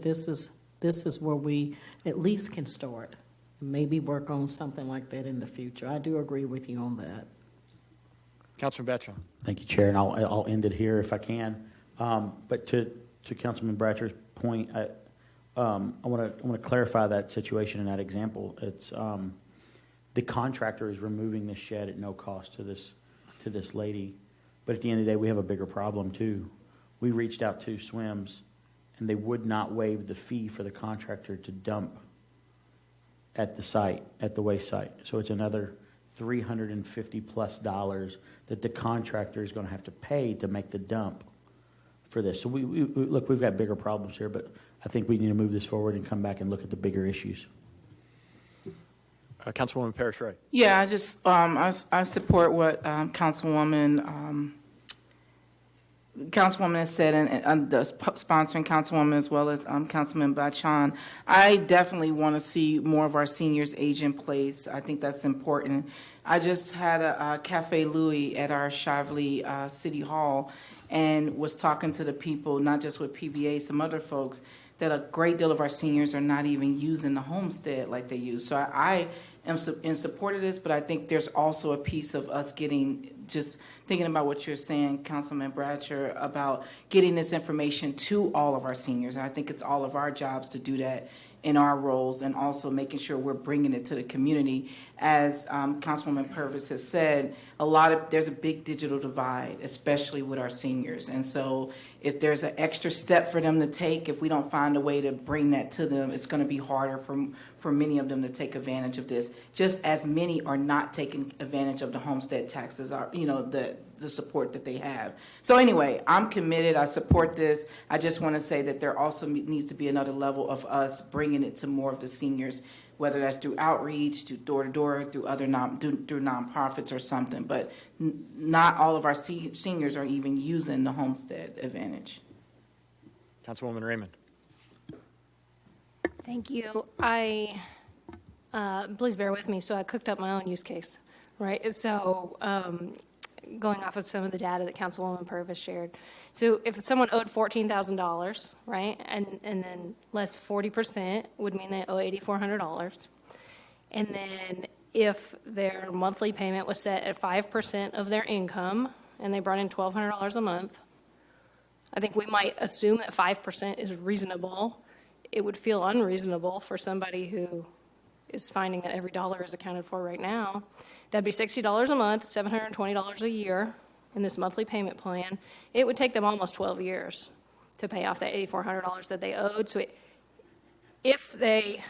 this is where we at least can start. Maybe work on something like that in the future. I do agree with you on that. Councilman Batchel. Thank you, Chair, and I'll end it here if I can. But to Councilman Bratcher's point, I want to clarify that situation and that example. It's the contractor is removing this shed at no cost to this lady, but at the end of the day, we have a bigger problem too. We reached out to SWIMS, and they would not waive the fee for the contractor to dump at the site, at the waste site. So it's another $350+ that the contractor is going to have to pay to make the dump for this. So we look, we've got bigger problems here, but I think we need to move this forward and come back and look at the bigger issues. Councilwoman Parrish-Wright. Yeah, I just I support what Councilwoman has said, and the sponsoring Councilwoman as well as Councilman Bachchan. I definitely want to see more of our seniors age in place. I think that's important. I just had a Cafe Louis at our Shively City Hall and was talking to the people, not just with PVA, some other folks, that a great deal of our seniors are not even using the homestead like they use. So I am in support of this, but I think there's also a piece of us just thinking about what you're saying, Councilman Bratcher, about getting this information to all of our seniors. And I think it's all of our jobs to do that in our roles, and also making sure we're bringing it to the community. As Councilwoman Purvis has said, there's a big digital divide, especially with our seniors. And so if there's an extra step for them to take, if we don't find a way to bring that to them, it's going to be harder for many of them to take advantage of this. Just as many are not taking advantage of the homestead taxes, the support that they have. So anyway, I'm committed. I support this. I just want to say that there also needs to be another level of us bringing it to more of the seniors, whether that's through outreach, through door-to-door, through other through nonprofits or something. But not all of our seniors are even using the homestead advantage. Councilwoman Raymond. Thank you. Please bear with me. So I cooked up my own use case, right? So going off of some of the data that Councilwoman Purvis shared. So if someone owed $14,000, right, and then less 40% would mean they owe $8,400. And then if their monthly payment was set at 5% of their income and they brought in $1,200 a month, I think we might assume that 5% is reasonable. It would feel unreasonable for somebody who is finding that every dollar is accounted for right now. That'd be $60 a month, $720 a year in this monthly payment plan. It would take them almost 12 years to pay off that $8,400 that they owed. So if they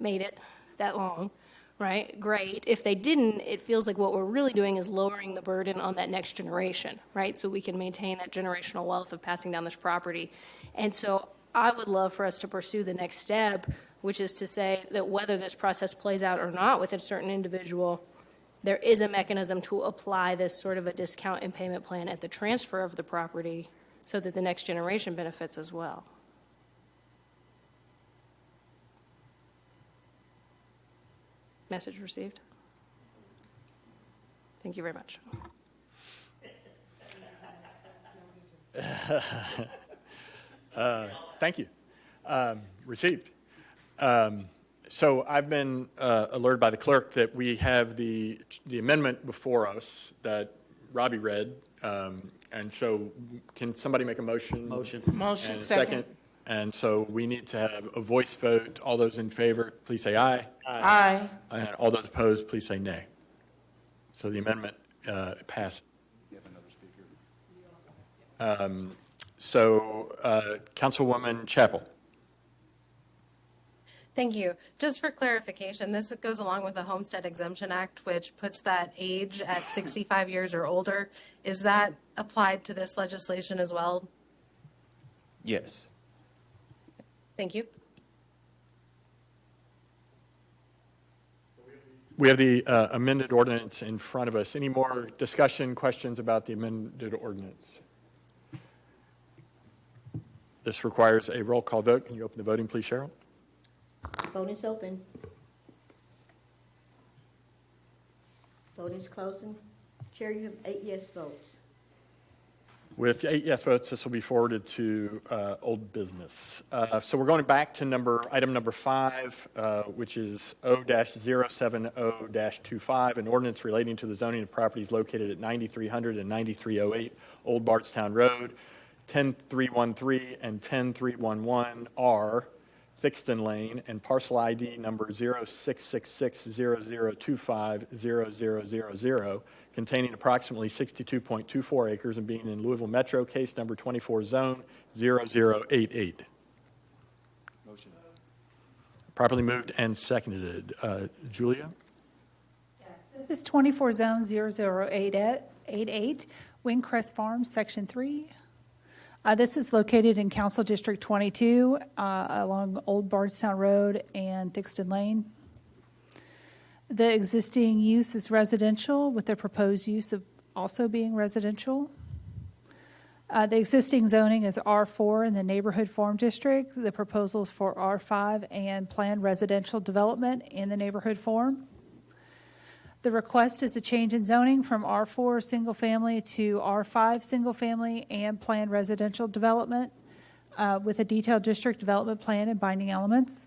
made it that long, right, great. If they didn't, it feels like what we're really doing is lowering the burden on that next generation, right? So we can maintain that generational wealth of passing down this property. And so I would love for us to pursue the next step, which is to say that whether this process plays out or not with a certain individual, there is a mechanism to apply this sort of a discount in payment plan at the transfer of the property so that the next generation benefits as well. Message received. Thank you very much. Thank you. Received. So I've been alerted by the clerk that we have the amendment before us that Robbie read. And so can somebody make a motion? Motion. Motion, And a second. And so we need to have a voice vote. All those in favor, please say aye. Aye. And all those opposed, please say nay. So the amendment passed. Councilwoman Chapel. Thank you. Just for clarification, this goes along with the Homestead Exemption Act, which puts that age at 65 years or older. Is that applied to this legislation as well? Yes. Thank you. We have the amended ordinance in front of us. Any more discussion, questions about the amended ordinance? This requires a roll call vote. Can you open the voting, please, Cheryl? Vote is open. Vote is closing. Chair, you have 8 yes votes. With 8 yes votes, this will be forwarded to old business. So we're going back to item number 5, which is O-070-25, an ordinance relating to the zoning of properties located at 9300 and 9308 Old Bardstown Road, 10313 and 10311 R, Thixton Lane, and parcel ID number 066600250000, containing approximately 62.24 acres and being in Louisville Metro, case number 24, zone 0088. Motion. Properly moved and seconded. Julia? This is 24 zone 0088, Windcrest Farms, Section 3. This is located in Council District 22 along Old Bardstown Road and Thixton Lane. The existing use is residential, with the proposed use of also being residential. The existing zoning is R4 in the Neighborhood Farm District. The proposal is for R5 and planned residential development in the Neighborhood Farm. The request is a change in zoning from R4 single family to R5 single family and planned residential development with a detailed district development plan and binding elements.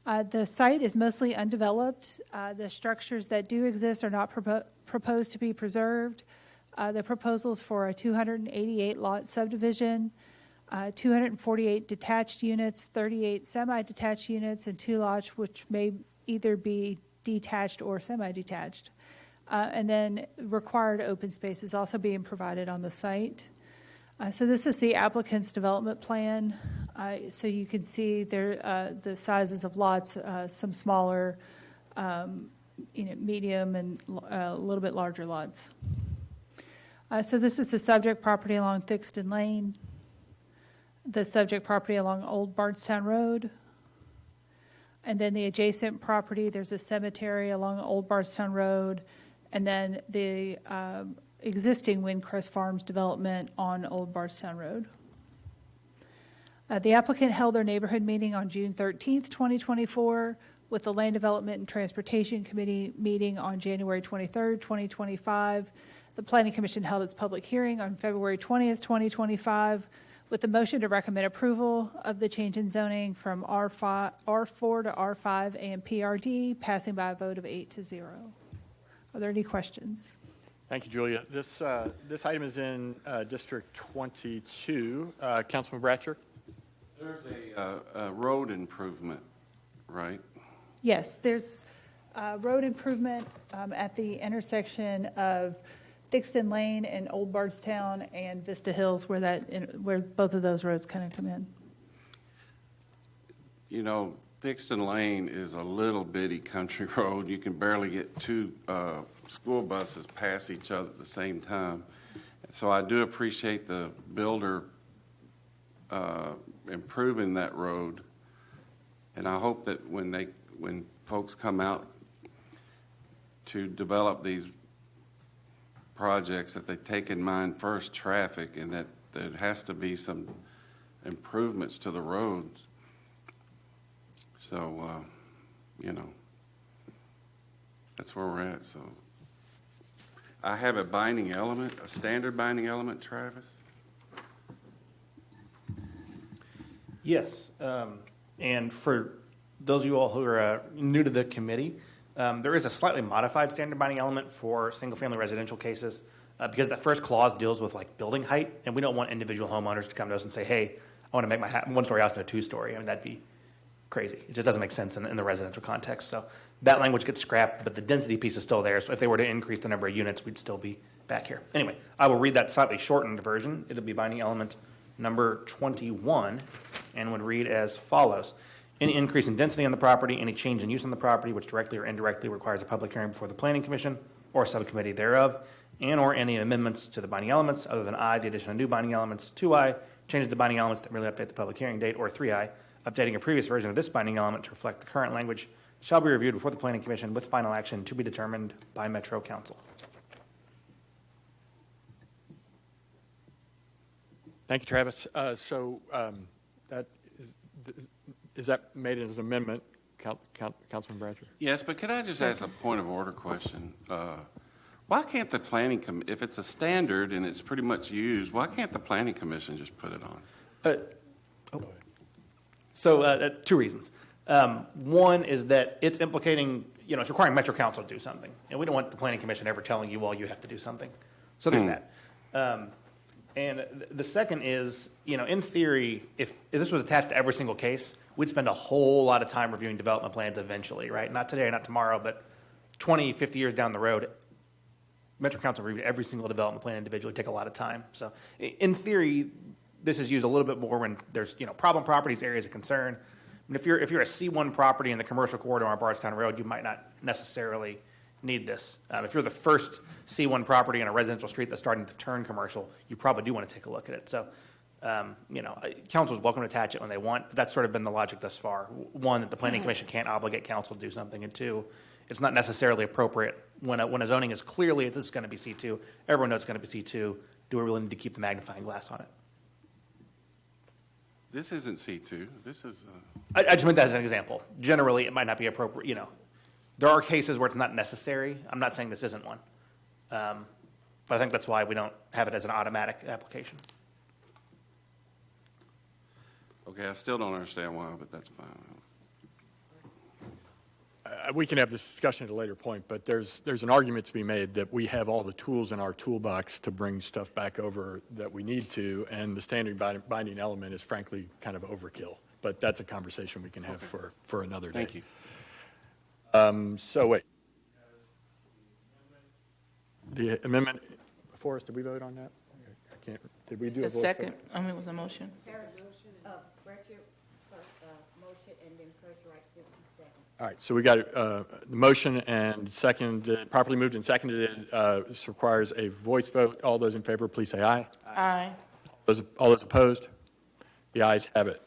The site is mostly undeveloped. The structures that do exist are not proposed to be preserved. The proposal is for a 288-lot subdivision, 248 detached units, 38 semi-detached units, and 2 lots which may either be detached or semi-detached. And then required open space is also being provided on the site. So this is the applicant's development plan. So you can see there the sizes of lots, some smaller, medium, and a little bit larger lots. So this is the subject property along Thixton Lane, the subject property along Old Bardstown Road, and then the adjacent property, there's a cemetery along Old Bardstown Road, and then the existing Windcrest Farms development on Old Bardstown Road. The applicant held their neighborhood meeting on June 13th, 2024, with the Land Development and Transportation Committee meeting on January 23rd, 2025. The Planning Commission held its public hearing on February 20th, 2025, with the motion to recommend approval of the change in zoning from R4 to R5 and PRD, passing by a vote of 8-0. Are there any questions? Thank you, Julia. This item is in District 22. Councilman Bratcher? There's a road improvement, right? Yes, there's road improvement at the intersection of Dixon Lane and Old Bardstown and Vista Hills, where both of those roads kind of come in. You know, Dixon Lane is a little bitty country road. You can barely get two school buses past each other at the same time. So I do appreciate the builder improving that road. And I hope that when folks come out to develop these projects, that they take in mind first traffic, and that there has to be some improvements to the roads. So, you know, that's where we're at. So I have a binding element, a standard binding element, Travis. Yes, and for those of you all who are new to the committee, there is a slightly modified standard binding element for single-family residential cases because that first clause deals with like building height, and we don't want individual homeowners to come to us and say, hey, I want to make my one-story house into a two-story. I mean, that'd be crazy. It just doesn't make sense in the residential context. So that language gets scrapped, but the density piece is still there. So if they were to increase the number of units, we'd still be back here. Anyway, I will read that slightly shortened version. It'll be binding element number 21 and would read as follows. Any increase in density on the property, any change in use on the property, which directly or indirectly requires a public hearing before the Planning Commission or subcommittee thereof, and or any amendments to the binding elements other than I, the addition of new binding elements, 2I, changes to binding elements that merely update the public hearing date, or 3I, updating a previous version of this binding element to reflect the current language, shall be reviewed before the Planning Commission with final action to be determined by Metro Council. Thank you, Travis. That is that made as an amendment, Councilman Bratcher? Yes, but could I just ask a point of order question? Why can't the planning, if it's a standard and it's pretty much used, why can't the Planning Commission just put it on? Two reasons. One is that it's implicating, it's requiring Metro Council to do something. And we don't want the Planning Commission ever telling you, well, you have to do something. So there's that. And the second is, in theory, if this was attached to every single case, we'd spend a whole lot of time reviewing development plans eventually, right? Not today, not tomorrow, but 20, 50 years down the road, Metro Council review every single development plan individually, take a lot of time. So in theory, this is used a little bit more when there's, problem properties, areas of concern. And if you're a C1 property in the commercial corridor on Bardstown Road, you might not necessarily need this. If you're the first C1 property in a residential street that's starting to turn commercial, you probably do want to take a look at it. So, council is welcome to attach it when they want. But that's sort of been the logic thus far. One, that the Planning Commission can't obligate council to do something, and two, it's not necessarily appropriate when a zoning is clearly this is going to be C2. Everyone knows it's going to be C2. Do we really need to keep the magnifying glass on it? This isn't C2. This is. I just meant that as an example. Generally, it might not be appropriate. There are cases where it's not necessary. I'm not saying this isn't one. But I think that's why we don't have it as an automatic application. Okay, I still don't understand why, but that's fine. We can have this discussion at a later point, but there's an argument to be made that we have all the tools in our toolbox to bring stuff back over that we need to, and the standard binding element is frankly kind of overkill. But that's a conversation we can have for another day. Thank you. Wait. The amendment before us, did we vote on that? I can't. Did we do a The vote? second, it was a motion. Bratcher, first, motion, and then Wright, second. All right, so we got the motion and second, properly moved and seconded. This requires a voice vote. All those in favor, please say aye. Aye. All those opposed? The ayes have it.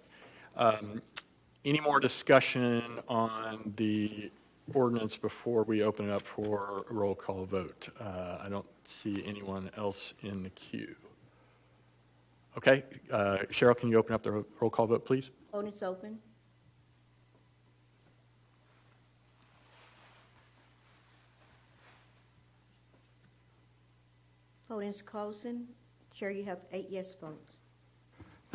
Any more discussion on the ordinance before we open it up for a roll call vote? I don't see anyone else in the queue. Okay, Cheryl, can you open up the roll call vote, please? Voting is open. Voting is closing. Chair, you have 8 yes votes.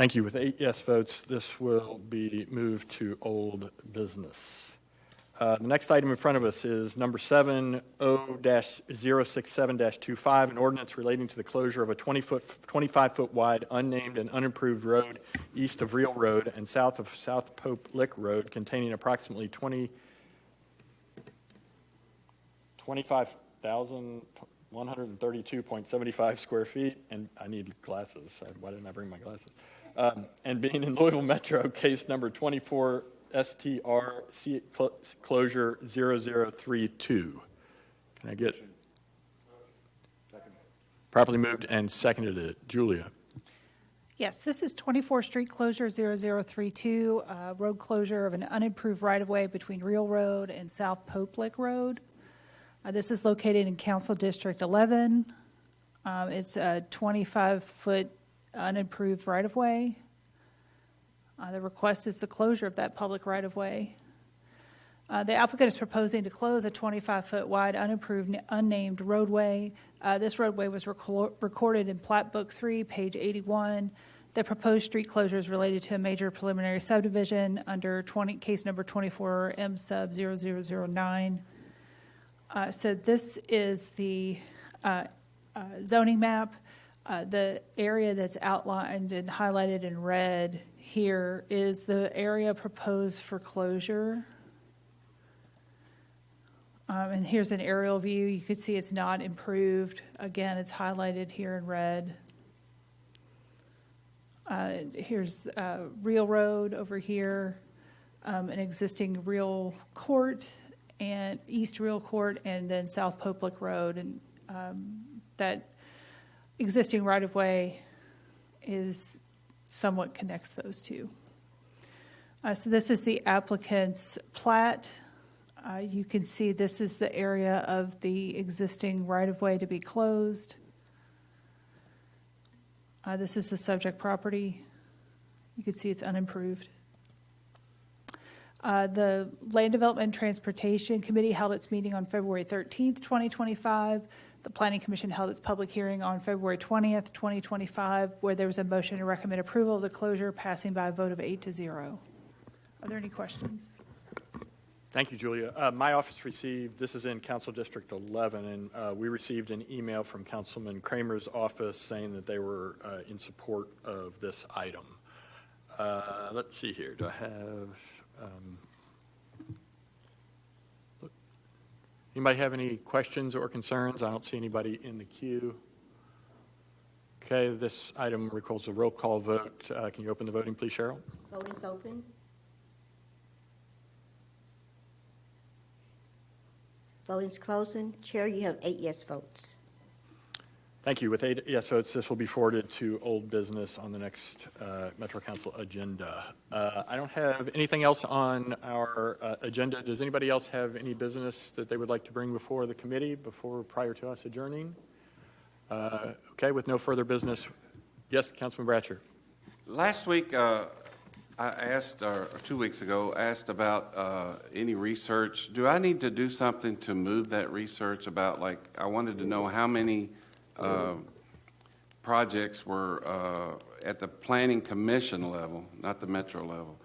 Thank you. With 8 yes votes, this will be moved to old business. The next item in front of us is number 70-067-25, an ordinance relating to the closure of a 25-foot wide unnamed and unimproved road east of Real Road and south of South Pope Lick Road containing approximately 25,132.75 square feet, and I need glasses. Why didn't I bring my glasses? And being in Louisville Metro, case number 24 STR closure 0032. Can I get? Properly moved and seconded it. Julia. Yes, this is 24th Street closure 0032, road closure of an unimproved right-of-way between Real Road and South Pope Lick Road. This is located in Council District 11. It's a 25-foot unimproved right-of-way. The request is the closure of that public right-of-way. The applicant is proposing to close a 25-foot wide unimproved unnamed roadway. This roadway was recorded in Plat Book 3, page 81. The proposed street closure is related to a major preliminary subdivision under case number 24 M sub 0009. So this is the zoning map. The area that's outlined and highlighted in red here is the area proposed for closure. And here's an aerial view. You can see it's not improved. Again, it's highlighted here in red. Here's Real Road over here, an existing Real Court and East Real Court, and then South Pope Lick Road. And that existing right-of-way is somewhat connects those two. So this is the applicant's plat. You can see this is the area of the existing right-of-way to be closed. This is the subject property. You can see it's unimproved. The Land Development and Transportation Committee held its meeting on February 13th, 2025. The Planning Commission held its public hearing on February 20th, 2025, where there was a motion to recommend approval of the closure, passing by a vote of 8-0. Are there any questions? Thank you, Julia. My office received, this is in Council District 11, and we received an email from Councilman Kramer's office saying that they were in support of this item. Let's see here. Do I have... Anybody have any questions or concerns? I don't see anybody in the queue. Okay, this item requires a roll call vote. Can you open the voting, please, Cheryl? Vote is open. Vote is closing. Chair, you have 8 yes votes. Thank you. With 8 yes votes, this will be forwarded to old business on the next Metro Council agenda. I don't have anything else on our agenda. Does anybody else have any business that they would like to bring before the committee prior to us adjourning? Okay, with no further business. Yes, Councilman Bratcher. Last week, I asked, or 2 weeks ago, asked about any research. Do I need to do something to move that research about, like, I wanted to know how many projects were at the Planning Commission level, not the Metro level,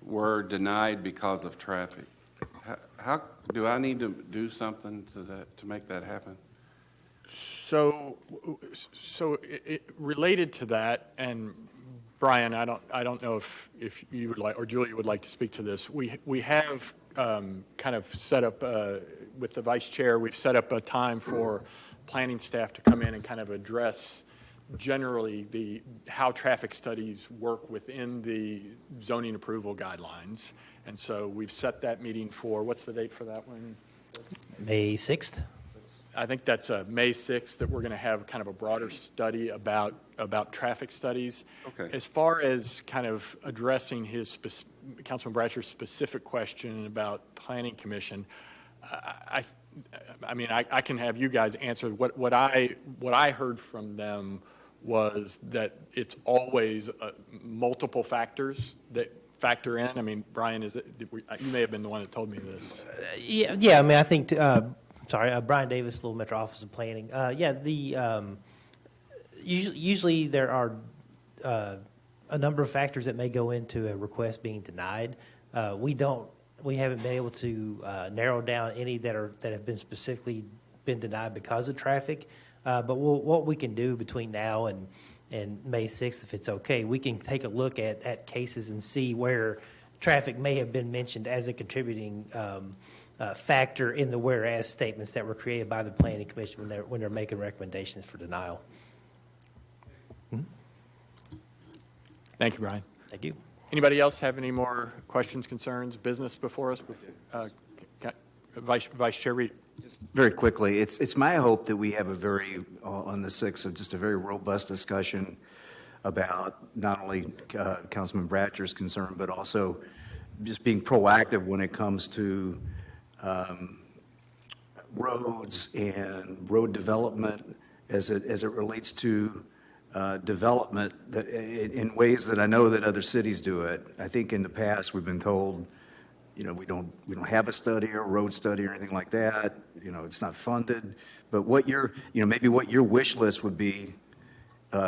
were denied because of traffic. How do I need to do something to that to make that happen? So related to that, and Brian, I don't know if you would like, or Julia would like to speak to this. We have kind of set up with the vice chair. We've set up a time for planning staff to come in and kind of address generally how traffic studies work within the zoning approval guidelines. And so we've set that meeting for, what's the date for that one? May 6th. I think that's May 6th that we're going to have kind of a broader study about traffic studies. Okay. As far as kind of addressing Councilman Bratcher's specific question about Planning Commission, I mean, I can have you guys answer. What I heard from them was that it's always multiple factors that factor in. I mean, Brian, you may have been the one that told me this. Yeah. I mean, I think. Brian Davis, Little Metro Office of Planning. Usually there are a number of factors that may go into a request being denied. We haven't been able to narrow down any that have been specifically been denied because of traffic. But what we can do between now and May 6th, if it's okay, we can take a look at cases and see where traffic may have been mentioned as a contributing factor in the whereas statements that were created by the Planning Commission when they're making recommendations for denial. Thank you, Brian. Thank you. Anybody else have any more questions, concerns, business before us? Vice Chair Reed. Very quickly, it's my hope that we have on the 6th, of just a very robust discussion about not only Councilman Bratcher's concern, but also just being proactive when it comes to roads and road development as it relates to development in ways that I know that other cities do it. I think in the past we've been told, we don't have a study or a road study or anything like that. It's not funded. But maybe what your wish list would be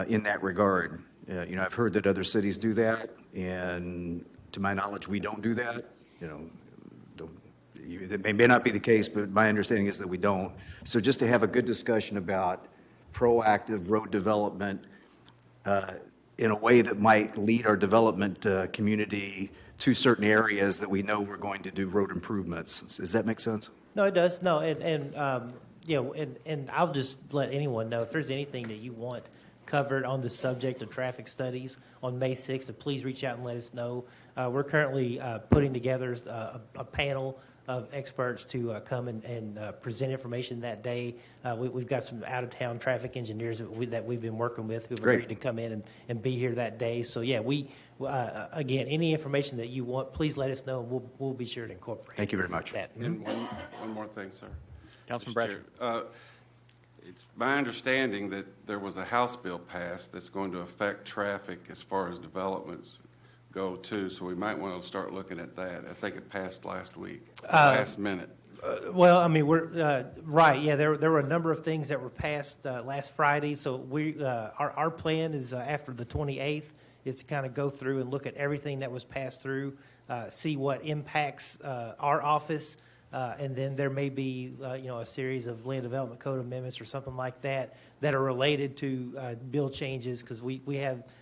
in that regard. I've heard that other cities do that, and to my knowledge, we don't do that. It may not be the case, but my understanding is that we don't. So just to have a good discussion about proactive road development in a way that might lead our development community to certain areas that we know we're going to do road improvements. Does that make sense? No, it does. No, and I'll just let anyone know if there's anything that you want covered on the subject of traffic studies on May 6th, to please reach out and let us know. We're currently putting together a panel of experts to come and present information that day. We've got some out-of-town traffic engineers that we've been working with who have agreed to come in and be here that day. So yeah, again, any information that you want, please let us know, and we'll be sure to incorporate. Thank you very much. That. And one more thing, sir. Councilman Bratcher. It's my understanding that there was a House bill passed that's going to affect traffic as far as developments go too, so we might want to start looking at that. I think it passed last week, last minute. Well, I mean, we're right. Yeah, there were a number of things that were passed last Friday. So our plan is after the 28th is to kind of go through and look at everything that was passed through, see what impacts our office. And then there may be, a series of land development code amendments or something like that are related to bill changes, because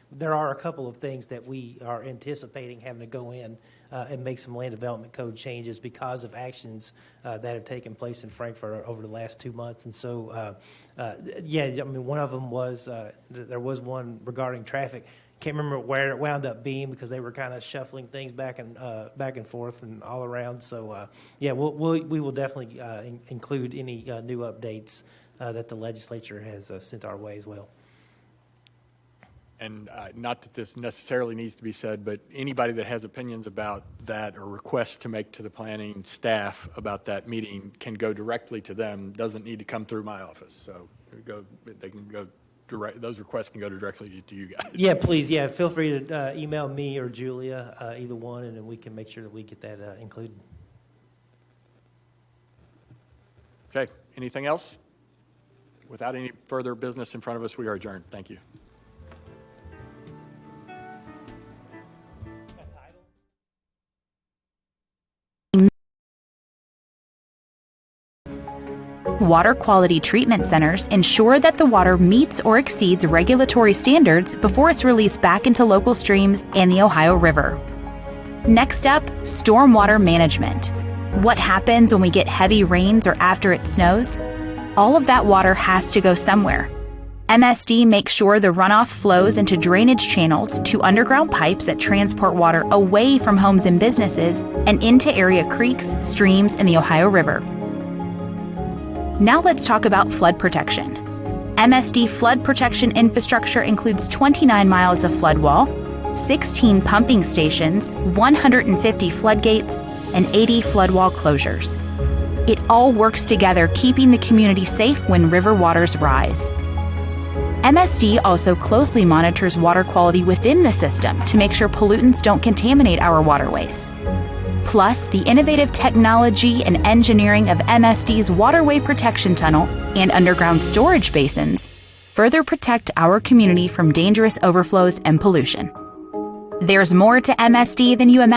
there are a couple of things that we are anticipating having to go in and make some land development code changes because of actions that have taken place in Frankfurt over the last 2 months. And so, one of them was there was one regarding traffic. Can't remember where it wound up being because they were kind of shuffling things back and forth and all around. So we will definitely include any new updates that the legislature has sent our way as well. And not that this necessarily needs to be said, but anybody that has opinions about that or requests to make to the planning staff about that meeting can go directly to them. Doesn't need to come through my office. So they can go. Those requests can go directly to you guys. Yeah, please. Yeah, feel free to email me or Julia, either one, and then we can make sure that we get that included. Okay. Anything else? Without any further business in front of us, we are adjourned. Thank you. Water quality treatment centers ensure that the water meets or exceeds regulatory standards before it's released back into local streams and the Ohio River. Next up, stormwater management. What happens when we get heavy rains or after it snows? All of that water has to go somewhere. MSD makes sure the runoff flows into drainage channels to underground pipes that transport water away from homes and businesses and into area creeks, streams, and the Ohio River. Now let's talk about flood protection. MSD flood protection infrastructure includes 29 miles of flood wall, 16 pumping stations, 150 floodgates, and 80 flood wall closures. It all works together, keeping the community safe when river waters rise. MSD also closely monitors water quality within the system to make sure pollutants don't contaminate our waterways. Plus, the innovative technology and engineering of MSD's waterway protection tunnel and underground storage basins further protect our community from dangerous overflows and pollution. There's more to MSD than you imagine.